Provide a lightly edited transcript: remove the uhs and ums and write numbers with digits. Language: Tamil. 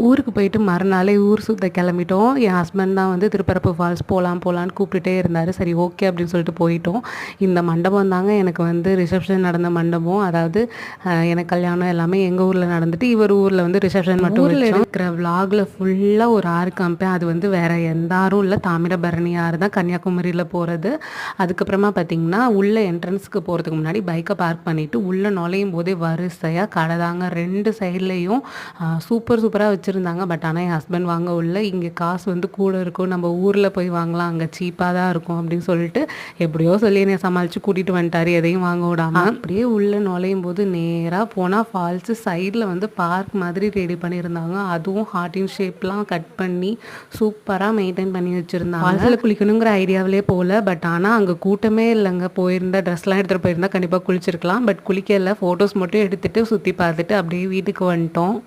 ஊருக்கு போயிட்டு மறுநாளே ஊர் சுத்த கிளம்பிட்டோம். என் ஹஸ்பண்ட் தான் வந்து திருப்பரப்பு ஃபால்ஸ் போகலான்னு கூப்பிட்டுட்டே இருந்தார். சரி ஓகே அப்படின்னு சொல்லிட்டு போயிட்டோம். இந்த மண்டபம் தாங்க எனக்கு வந்து ரிசப்ஷன் நடந்த மண்டபம். அதாவது எனக்கு கல்யாணம் எல்லாமே எங்கள் ஊரில் நடந்துட்டு இவர் ஊரில் வந்து ரிசப்ஷன் மட்டும் ஊரில் இருக்கிற விலாகில் ஃபுல்லாக ஒரு ஆறு காமிப்பேன். அது வந்து வேறு எந்த ஆறும் இல்லை, தாமிரபரணி ஆறு தான் கன்னியாகுமரியில் போகிறது. அதுக்கப்புறமா பார்த்திங்கன்னா உள்ளே என்ட்ரன்ஸுக்கு போகிறதுக்கு முன்னாடி பைக்கை பார்க் பண்ணிவிட்டு உள்ளே நுழையும் போதே வரிசையாக கடை தாங்க. 2 சைட்லேயும் சூப்பராக வச்சுருந்தாங்க. பட் ஆனால் என் ஹஸ்பண்ட் வாங்க உள்ள இங்கே காசு வந்து கூட இருக்கும், நம்ம ஊரில் போய் வாங்கலாம், அங்கே சீப்பாக தான் இருக்கும் அப்படின்னு சொல்லிட்டு எப்படியோ சொல்லி என்னை சமாளித்து கூட்டிகிட்டு வந்துட்டார், எதையும் வாங்க விடாமல். அப்படியே உள்ளே நுழையும் போது நேராக போனால் ஃபால்ஸு சைடில் வந்து பார்க் மாதிரி ரெடி பண்ணியிருந்தாங்க. அதுவும் ஹார்ட்டின் ஷேப்லாம் கட் பண்ணி சூப்பராக மெயின்டைன் பண்ணி வச்சுருந்தாங்க. ஃபால்ஸில் குளிக்கணுங்கிற ஐடியாவிலே போகல. பட் ஆனால் அங்கே கூட்டமே இல்லைங்க. போயிருந்தா ட்ரெஸ்லாம் எடுத்துகிட்டு போயிருந்தால் கண்டிப்பாக குளிச்சிருக்கலாம். பட் குளிக்கல, ஃபோட்டோஸ் மட்டும் எடுத்துகிட்டு சுற்றி பார்த்துட்டு அப்படியே வீட்டுக்கு வந்துட்டோம்.